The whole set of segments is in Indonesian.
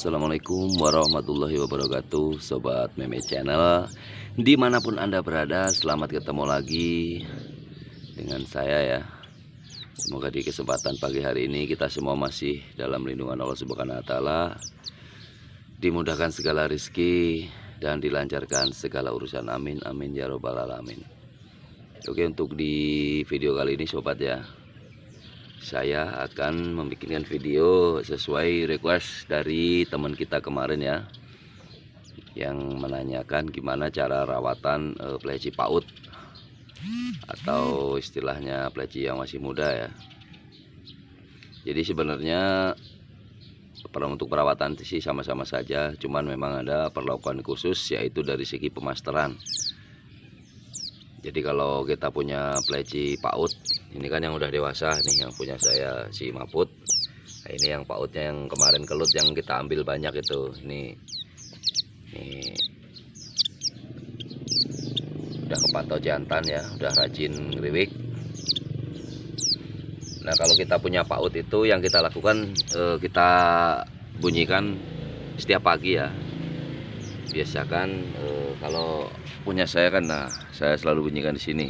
Assalamualaikum warahmatullahi wabarakatuh, Sobat Meme Channel. Dimanapun Anda berada, selamat ketemu lagi dengan saya ya. Semoga di kesempatan pagi hari ini kita semua masih dalam lindungan Allah Subhanahu wa Ta'ala, dimudahkan segala rezeki dan dilancarkan segala urusan. Amin amin ya robbal alamin. Oke, untuk di video kali ini sobat ya, saya akan membuat video sesuai request dari teman kita kemarin ya, yang menanyakan gimana cara rawatan pleci PAUD atau istilahnya pleci yang masih muda ya. Jadi sebenarnya untuk perawatan sih sama-sama saja, cuman memang ada perlakuan khusus, yaitu dari segi pemasteran. Jadi kalau kita punya pleci PAUD, ini kan yang udah dewasa nih, yang punya saya si Maput. Nah, ini yang PAUDnya yang kemarin kelut yang kita ambil banyak itu. Ini udah kepantau jantan ya, udah rajin ngeriwik. Nah kalau kita punya PAUD itu yang kita lakukan, kita bunyikan setiap pagi ya. Biasakan kalau punya saya kan, nah saya selalu bunyikan di sini.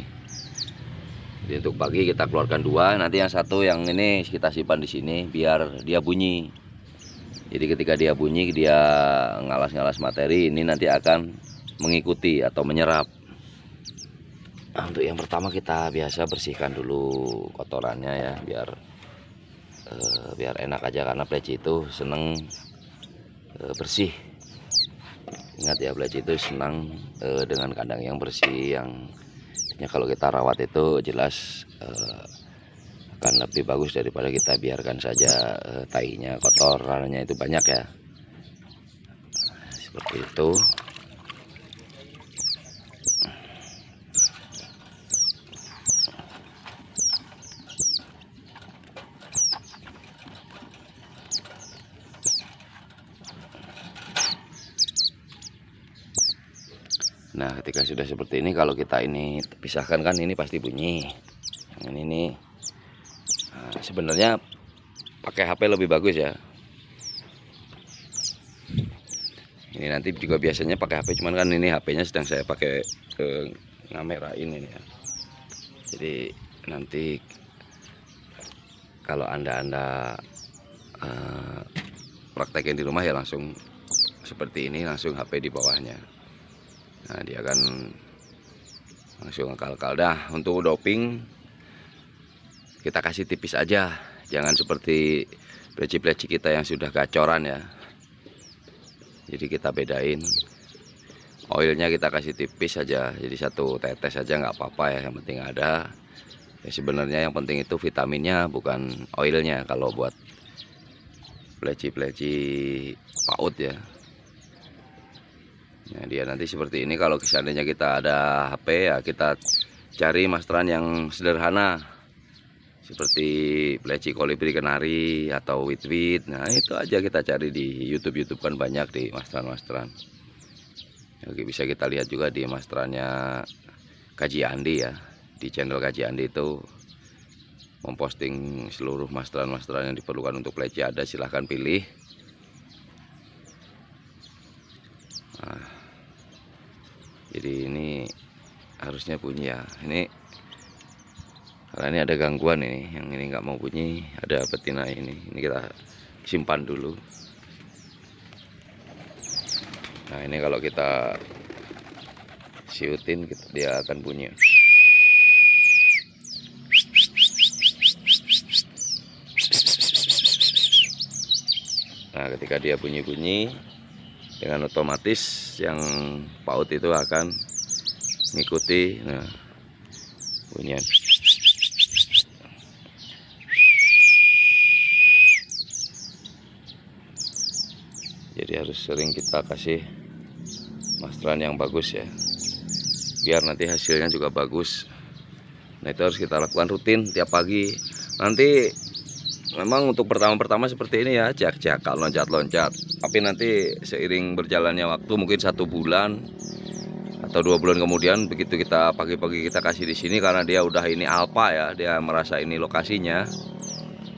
Jadi untuk pagi kita keluarkan dua, nanti yang satu yang ini kita simpan di sini biar dia bunyi. Jadi ketika dia bunyi, dia ngalas-ngalas materi, ini nanti akan mengikuti atau menyerap. Nah, untuk yang pertama kita biasa bersihkan dulu kotorannya ya, biar enak aja, karena pleci itu seneng bersih. Ingat ya, pleci itu senang dengan kandang yang bersih, yang kalau kita rawat itu jelas akan lebih bagus daripada kita biarkan saja tainya kotor, rananya itu banyak ya. Seperti itu. Nah ketika sudah seperti ini, kalau kita ini pisahkan kan ini pasti bunyi. Yang ini nih, nah, sebenarnya pakai HP lebih bagus ya. Ini nanti juga biasanya pakai HP, cuman kan ini HP-nya sedang saya pakai ngamerain ini ya. Jadi nanti kalau anda praktekin di rumah ya langsung seperti ini, langsung HP di bawahnya. Nah dia akan langsung ngakal-kal. Dah untuk doping kita kasih tipis aja, jangan seperti pleci-pleci kita yang sudah gacoran ya. Jadi kita bedain, oilnya kita kasih tipis aja, jadi satu tetes aja nggak apa-apa ya, yang penting ada. Ya sebenarnya yang penting itu vitaminnya, bukan oilnya kalau buat pleci-pleci PAUD ya. Nah dia nanti seperti ini. Kalau seandainya kita ada HP ya, kita cari masteran yang sederhana seperti pleci kolibri kenari atau wit-wit. Nah itu aja kita cari di YouTube kan banyak di masteran-masteran. Oke, bisa kita lihat juga di masterannya Kaji Andi ya, di channel Kaji Andi itu memposting seluruh masteran-masteran yang diperlukan untuk pleci. Ada, silahkan pilih. Nah, jadi ini harusnya bunyi ya. Ini karena ini ada gangguan ini, yang ini nggak mau bunyi, ada betina ini kita simpan dulu. Nah ini kalau kita siutin dia akan bunyi. Nah ketika dia bunyi-bunyi, dengan otomatis yang PAUD itu akan mengikuti. Nah bunyian. Jadi harus sering kita kasih masteran yang bagus ya, biar nanti hasilnya juga bagus. Nah itu harus kita lakukan rutin tiap pagi. Nanti memang untuk pertama-pertama seperti ini ya, jak-jakal, loncat-loncat. Tapi nanti seiring berjalannya waktu, mungkin 1 bulan atau 2 bulan kemudian, begitu kita pagi-pagi kita kasih di sini, karena dia udah ini alfa ya, dia merasa ini lokasinya,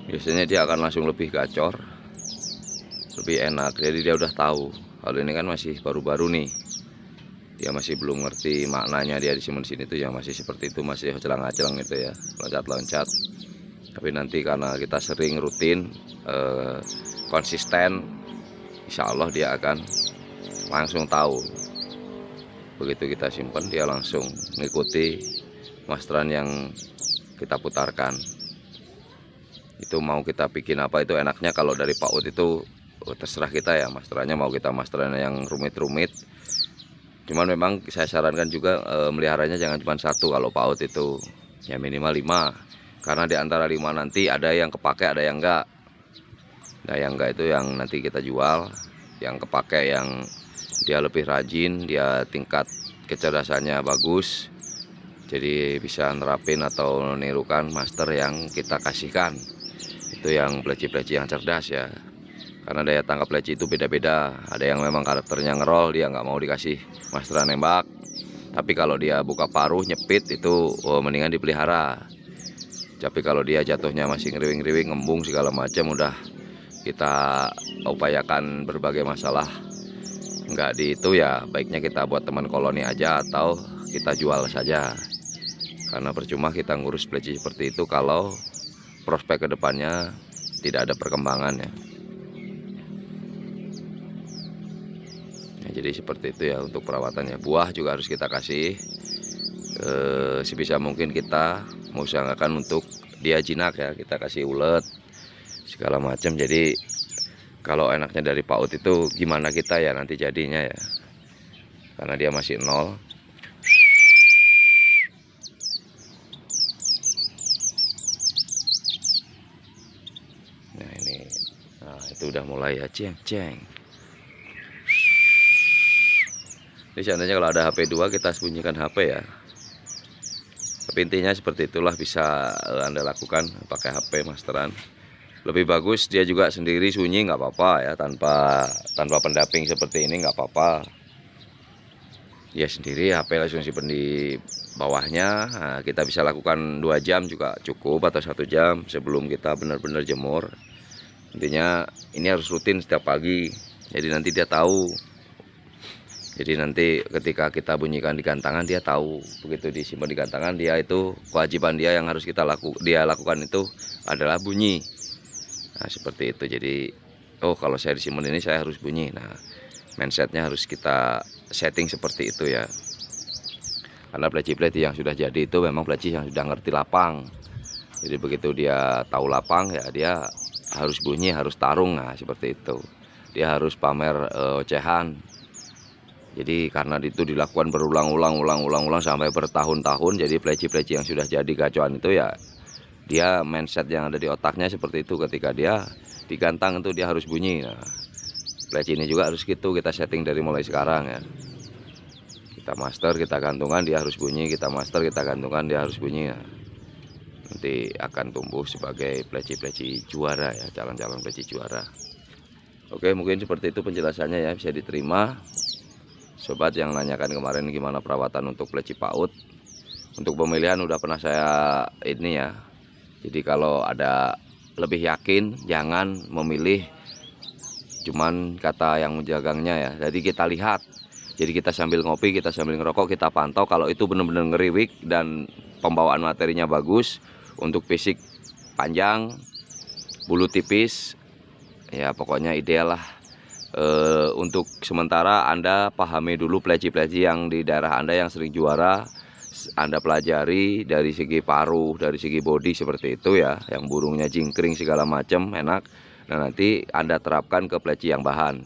biasanya dia akan langsung lebih gacor. lebih enak. Jadi dia udah tahu. Kalau ini kan masih baru-baru nih, dia masih belum ngerti maknanya dia disimpan di sini tuh, yang masih seperti itu, masih celang-celang gitu ya, loncat-loncat. Tapi nanti karena kita sering rutin konsisten, insya Allah dia akan langsung tahu. Begitu kita simpan, dia langsung mengikuti masteran yang kita putarkan. Itu mau kita bikin apa itu enaknya kalau dari PAUD itu terserah kita ya, masterannya mau kita masteran yang rumit-rumit. Cuman memang saya sarankan juga meliharanya jangan cuma satu kalau PAUD itu, ya minimal 5. Karena di antara 5 nanti ada yang kepake, ada yang enggak. Nah yang enggak itu yang nanti kita jual. Yang kepake yang dia lebih rajin, dia tingkat kecerdasannya bagus, jadi bisa nerapin atau menirukan master yang kita kasihkan. Itu yang pleci-pleci yang cerdas ya. Karena daya tangkap pleci itu beda-beda. Ada yang memang karakternya ngerol, dia nggak mau dikasih masteran nembak. Tapi kalau dia buka paruh, nyepit, itu mendingan dipelihara. Tapi kalau dia jatuhnya masih ngeriwing-ngeriwing, ngembung segala macam, udah kita upayakan berbagai masalah, nggak di itu ya, baiknya kita buat teman koloni aja atau kita jual saja. Karena percuma kita ngurus pleci seperti itu kalau prospek kedepannya tidak ada perkembangan ya. Nah, jadi seperti itu ya untuk perawatannya. Buah juga harus kita kasih sebisa mungkin, kita mengusahakan untuk dia jinak ya, kita kasih ulet segala macam. Jadi kalau enaknya dari PAUD itu gimana kita ya nanti jadinya ya, karena dia masih nol. Nah ini, nah itu udah mulai ya, ceng. Ini seandainya kalau ada HP 2 kita sembunyikan HP ya. Tapi intinya seperti itulah, bisa Anda lakukan pakai HP masteran. Lebih bagus dia juga sendiri sunyi nggak apa-apa ya, tanpa pendamping seperti ini nggak apa-apa. Dia sendiri HP langsung simpen di bawahnya. Nah, kita bisa lakukan 2 jam juga cukup atau 1 jam sebelum kita benar-benar jemur. Intinya ini harus rutin setiap pagi. Jadi nanti dia tahu. Jadi nanti ketika kita bunyikan di gantangan dia tahu. Begitu disimpan di gantangan, dia itu kewajiban dia yang harus dia lakukan itu adalah bunyi. Nah seperti itu. Jadi oh kalau saya disimpan ini saya harus bunyi. Nah mindsetnya harus kita setting seperti itu ya. Karena pleci-pleci yang sudah jadi itu memang pleci yang sudah ngerti lapang. Jadi begitu dia tahu lapang ya, dia harus bunyi, harus tarung. Nah seperti itu. Dia harus pamer ocehan. Jadi karena itu dilakukan berulang-ulang sampai bertahun-tahun, jadi pleci-pleci yang sudah jadi gacuan itu ya, dia mindset yang ada di otaknya seperti itu. Ketika dia digantang itu dia harus bunyi. Nah, pleci ini juga harus gitu, kita setting dari mulai sekarang ya. Kita master, kita gantungan, dia harus bunyi. Kita master, kita gantungan, dia harus bunyi. Nah, nanti akan tumbuh sebagai pleci-pleci juara ya, calon-calon pleci juara. Oke, mungkin seperti itu penjelasannya ya, bisa diterima. Sobat yang nanyakan kemarin gimana perawatan untuk pleci PAUD, untuk pemilihan udah pernah saya ini ya. Jadi kalau ada lebih yakin, jangan memilih cuman kata yang menjagangnya ya. Jadi kita lihat, jadi kita sambil ngopi, kita sambil ngerokok, kita pantau kalau itu benar-benar ngeriwik dan pembawaan materinya bagus, untuk fisik panjang, bulu tipis, ya pokoknya ideal lah. Untuk sementara Anda pahami dulu pleci-pleci yang di daerah Anda yang sering juara, Anda pelajari dari segi paruh, dari segi bodi seperti itu ya, yang burungnya jingkring segala macam enak. Nah nanti Anda terapkan ke pleci yang bahan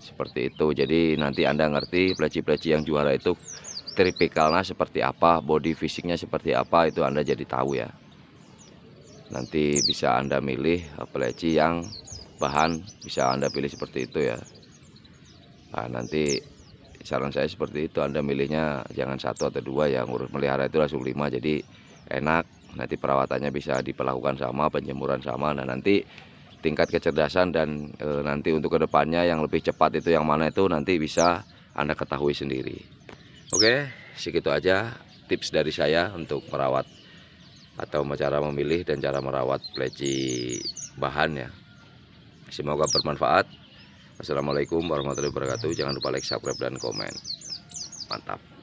seperti itu. Jadi nanti Anda ngerti pleci-pleci yang juara itu tipikalnya seperti apa, bodi fisiknya seperti apa, itu Anda jadi tahu ya. Nanti bisa Anda milih pleci yang bahan, bisa Anda pilih seperti itu ya. Nah nanti saran saya seperti itu, Anda milihnya jangan 1 atau 2 ya, ngurus melihara itu langsung 5, jadi enak. Nanti perawatannya bisa diperlakukan sama, penjemuran sama. Nah nanti tingkat kecerdasan dan nanti untuk kedepannya yang lebih cepat itu yang mana, itu nanti bisa Anda ketahui sendiri. Oke, segitu aja tips dari saya untuk merawat atau cara memilih dan cara merawat pleci bahan ya. Semoga bermanfaat. Wassalamualaikum warahmatullahi wabarakatuh. Jangan lupa like, subscribe, dan komen. Mantap.